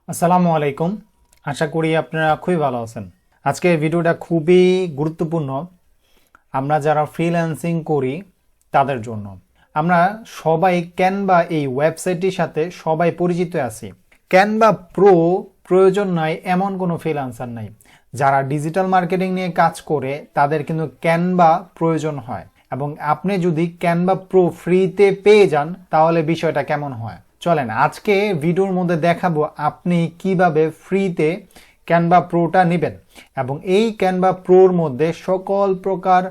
আসসালামু আলাইকুম। আশা করি আপনারা খুবই ভালো আছেন। আজকে ভিডিওটা খুবই গুরুত্বপূর্ণ আমরা যারা ফ্রিল্যান্সিং করি তাদের জন্য। আমরা সবাই ক্যানভা এই ওয়েবসাইটটির সাথে সবাই পরিচিত আছি। ক্যানভা প্রো প্রয়োজন নাই এমন কোনো ফ্রিল্যান্সার নাই। যারা ডিজিটাল মার্কেটিং নিয়ে কাজ করে তাদের কিন্তু ক্যানভা প্রয়োজন হয়, এবং আপনি যদি ক্যানভা প্রো ফ্রিতে পেয়ে যান তাহলে বিষয়টা কেমন হয়। চলেন আজকে ভিডিওর মধ্যে দেখাবো আপনি কিভাবে ফ্রিতে ক্যানভা প্রোটা নেবেন, এবং এই ক্যানভা প্রোর মধ্যে সকল প্রকার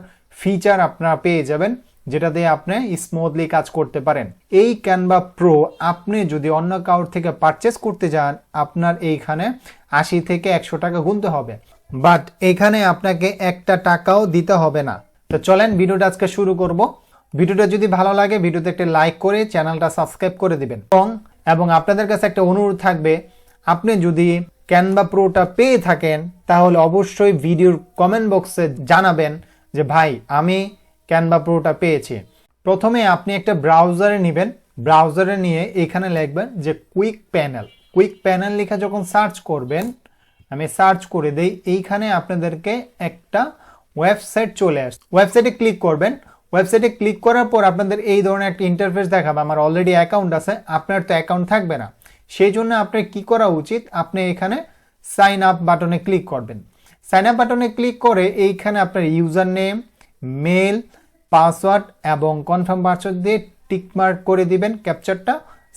ফিচার আপনারা পেয়ে যাবেন যেটা দিয়ে আপনি স্মুথলি কাজ করতে পারেন। এই ক্যানভা প্রো আপনি যদি অন্য কারোর থেকে পারচেস করতে যান আপনার এইখানে 80 থেকে 100 টাকা গুনতে হবে, বাট এখানে আপনাকে একটা টাকাও দিতে হবে না। তো চলেন ভিডিওটা আজকে শুরু করব। ভিডিওটা যদি ভালো লাগে ভিডিওতে একটা লাইক করে চ্যানেলটা সাবস্ক্রাইব করে দিবেন, এবং আপনাদের কাছে একটা অনুরোধ থাকবে, আপনি যদি ক্যানভা প্রোটা পেয়ে থাকেন তাহলে অবশ্যই ভিডিওর কমেন্ট বক্সে জানাবেন যে ভাই আমি ক্যানভা প্রোটা পেয়েছি। প্রথমে আপনি একটা ব্রাউজারে নেবেন, ব্রাউজারে নিয়ে এখানে লিখবেন যে কুইক প্যানেল লিখে যখন সার্চ করবেন, আমি সার্চ করে দেই, এইখানে আপনাদেরকে একটা ওয়েবসাইট চলে আসে। ওয়েবসাইটে ক্লিক করবেন। ওয়েবসাইটে ক্লিক করার পর আপনাদের এই ধরনের একটা ইন্টারফেস দেখাবে। আমার অলরেডি অ্যাকাউন্ট আছে, আপনার তো অ্যাকাউন্ট থাকবে না, সেই জন্য আপনার কি করা উচিত, আপনি এখানে সাইন আপ বাটনে ক্লিক করবেন। সাইন আপ বাটনে ক্লিক করে এইখানে আপনার ইউজার নেম, মেল, পাসওয়ার্ড এবং কনফার্ম পাসওয়ার্ড দিয়ে টিকমার্ক করে দিবেন ক্যাপচারটা।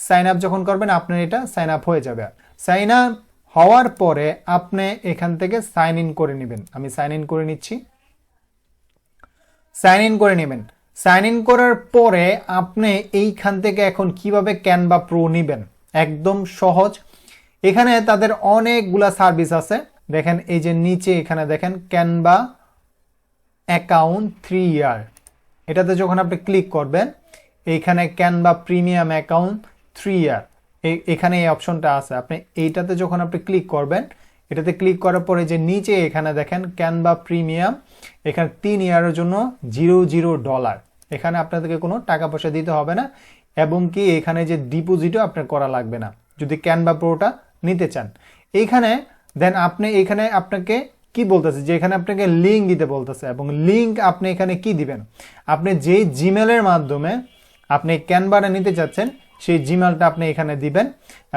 সাইন আপ যখন করবেন আপনার এটা সাইন আপ হয়ে যাবে। সাইন আপ হওয়ার পরে আপনি এখান থেকে সাইন ইন করে নেবেন। আমি সাইন ইন করে নিচ্ছি। সাইন ইন করে নেবেন। সাইন ইন করার পরে আপনি এইখান থেকে এখন কিভাবে ক্যানভা প্রো নেবেন, একদম সহজ। এখানে তাদের অনেকগুলা সার্ভিস আছে। দেখেন এই যে নিচে এখানে দেখেন ক্যানভা অ্যাকাউন্ট 3 ইয়ার, এটাতে যখন আপনি ক্লিক করবেন এইখানে ক্যানভা প্রিমিয়াম অ্যাকাউন্ট 3 ইয়ার এখানে এই অপশনটা আছে। আপনি এইটাতে যখন আপনি ক্লিক করবেন, এটাতে ক্লিক করার পরে যে নিচে এখানে দেখেন ক্যানভা প্রিমিয়াম, এখানে 3 ইয়ারের জন্য $00। এখানে আপনাদেরকে কোনো টাকা পয়সা দিতে হবে না, এবং কি এখানে যে ডিপোজিটও আপনার করা লাগবে না যদি ক্যানভা প্রোটা নিতে চান। এইখানে দেন আপনি এখানে আপনাকে কি বলতেছে যে এখানে আপনাকে লিঙ্ক দিতে বলতেছে, এবং লিঙ্ক আপনি এখানে কি দিবেন, আপনি যে জিমেলের মাধ্যমে আপনি ক্যানভাটা নিতে চাচ্ছেন সেই জিমেলটা আপনি এখানে দিবেন,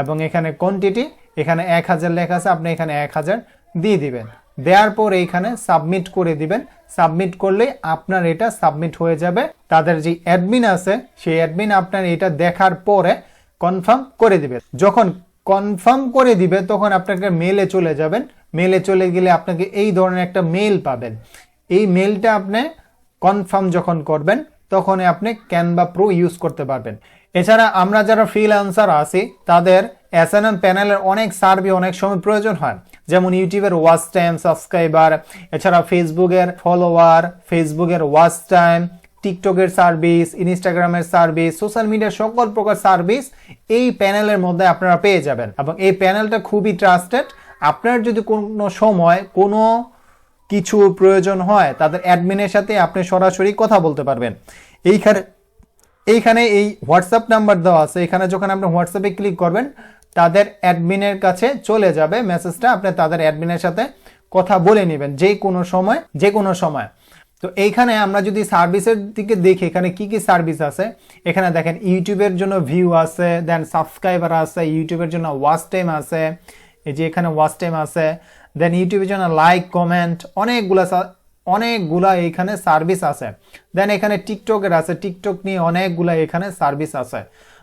এবং এখানে কোয়ান্টিটি এখানে 1000 লেখা আছে, আপনি এখানে 1000 দিয়ে দিবেন। দেওয়ার পর এইখানে সাবমিট করে দিবেন। সাবমিট করলে আপনার এটা সাবমিট হয়ে যাবে। তাদের যে অ্যাডমিন আছে সেই অ্যাডমিন আপনার এটা দেখার পরে কনফার্ম করে দিবে। যখন কনফার্ম করে দিবে তখন আপনাকে মেলে চলে যাবেন। মেলে চলে গেলে আপনাকে এই ধরনের একটা মেল পাবেন। এই মেলটা আপনি কনফার্ম যখন করবেন তখন আপনি ক্যানভা প্রো ইউজ করতে পারবেন। এছাড়া আমরা যারা ফ্রিল্যান্সার আছি তাদের এসএনএম প্যানেলের অনেক সার্ভে অনেক সময় প্রয়োজন হয়, যেমন ইউটিউবের ওয়াচ টাইম, সাবস্ক্রাইবার, এছাড়া ফেসবুকের ফলোয়ার, ফেসবুকের ওয়াচ টাইম, টিকটকের সার্ভিস, ইনস্টাগ্রামের সার্ভিস, সোশ্যাল মিডিয়ার সকল প্রকার সার্ভিস এই প্যানেলের মধ্যে আপনারা পেয়ে যাবেন, এবং এই প্যানেলটা খুবই ট্রাস্টেড। আপনার যদি কোনো সময় কোনো কিছু প্রয়োজন হয় তাদের অ্যাডমিনের সাথে আপনি সরাসরি কথা বলতে পারবেন। এইখানে এই হোয়াটসঅ্যাপ নাম্বার দেওয়া আছে, এখানে যখন আপনি হোয়াটসঅ্যাপে ক্লিক করবেন তাদের অ্যাডমিনের কাছে চলে যাবে মেসেজটা, আপনি তাদের অ্যাডমিনের সাথে কথা বলে নেবেন যে কোনো সময়। তো এইখানে আমরা যদি সার্ভিসের দিকে দেখি এখানে কি কি সার্ভিস আছে, এখানে দেখেন ইউটিউবের জন্য ভিউ আছে, দেন সাবস্ক্রাইবার আছে, ইউটিউবের জন্য ওয়াচ টাইম আছে, এই যে এখানে ওয়াচ টাইম আছে, দেন ইউটিউবের জন্য লাইক, কমেন্ট, অনেকগুলা এইখানে সার্ভিস আছে। দেন এখানে টিকটকের আছে, টিকটক নিয়ে অনেকগুলা এখানে সার্ভিস আছে।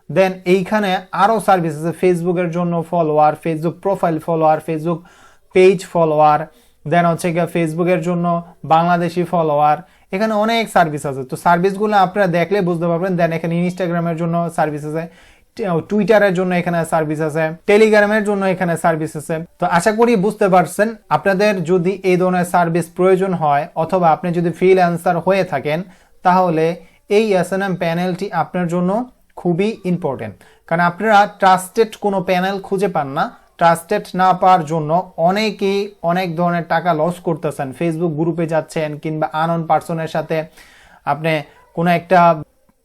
দেন এইখানে আরো সার্ভিস আছে ফেসবুকের জন্য follower, Facebook profile follower, Facebook page follower, then হচ্ছে গিয়ে ফেসবুকের জন্য বাংলাদেশি ফলোয়ার, এখানে অনেক সার্ভিস আছে। তো সার্ভিসগুলো আপনারা দেখলে বুঝতে পারবেন। দেন এখানে ইনস্টাগ্রামের জন্য সার্ভিস আছে, টুইটারের জন্য এখানে সার্ভিস আছে, টেলিগ্রামের জন্য এখানে সার্ভিস আছে। তো আশা করি বুঝতে পারছেন। আপনাদের যদি এই ধরনের সার্ভিস প্রয়োজন হয় অথবা আপনি যদি ফ্রিল্যান্সার হয়ে থাকেন তাহলে এই এসএনএম প্যানেলটি আপনার জন্য খুবই ইম্পর্টেন্ট, কারণ আপনারা ট্রাস্টেড কোনো প্যানেল খুঁজে পান না। ট্রাস্টেড না পাওয়ার জন্য অনেকেই অনেক ধরনের টাকা লস করতেছেন। ফেসবুক গ্রুপে যাচ্ছেন কিংবা আননোন পার্সনের সাথে আপনি কোনো একটা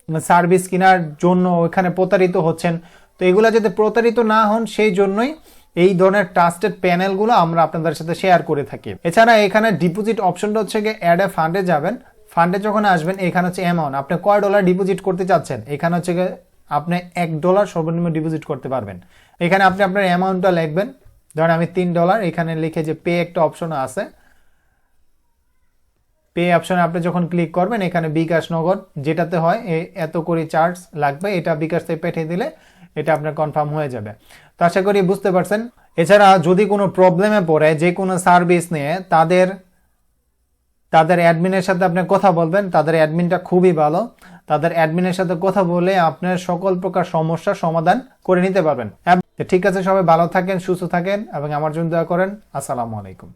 সার্ভিস কেনার জন্য ওইখানে প্রতারিত হচ্ছেন। তো এগুলা যাতে প্রতারিত না হন সেই জন্যই এই ধরনের ট্রাস্টেড প্যানেলগুলো আমরা আপনাদের সাথে শেয়ার করে থাকি। এছাড়া এখানে ডিপোজিট অপশনটা হচ্ছে গিয়ে অ্যাড এ ফান্ডে যাবেন, ফান্ডে যখন আসবেন এখানে হচ্ছে অ্যামাউন্ট, আপনি কয় ডলার ডিপোজিট করতে চাচ্ছেন, এখানে হচ্ছে গিয়ে আপনি $1 সর্বনিম্ন ডিপোজিট করতে পারবেন। এখানে আপনি আপনার অ্যামাউন্টটা লিখবেন, ধরেন আমি $3, এখানে লিখে যে পে একটা অপশন আছে, পে অপশনে আপনি যখন ক্লিক করবেন এখানে বিকাশ নগদ যেটাতে হয় এত করে চার্জ লাগবে, এটা বিকাশ থেকে পাঠিয়ে দিলে এটা আপনার কনফার্ম হয়ে যাবে। তো আশা করি বুঝতে পারছেন। এছাড়া যদি কোনো প্রবলেমে পড়ে যে কোনো সার্ভিস নিয়ে তাদের অ্যাডমিনের সাথে আপনি কথা বলবেন, তাদের অ্যাডমিনটা খুবই ভালো, তাদের অ্যাডমিনের সাথে কথা বলে আপনার সকল প্রকার সমস্যার সমাধান করে নিতে পারবেন। ঠিক আছে, সবাই ভালো থাকেন, সুস্থ থাকেন এবং আমার জন্য দোয়া করেন। আসসালামু আলাইকুম।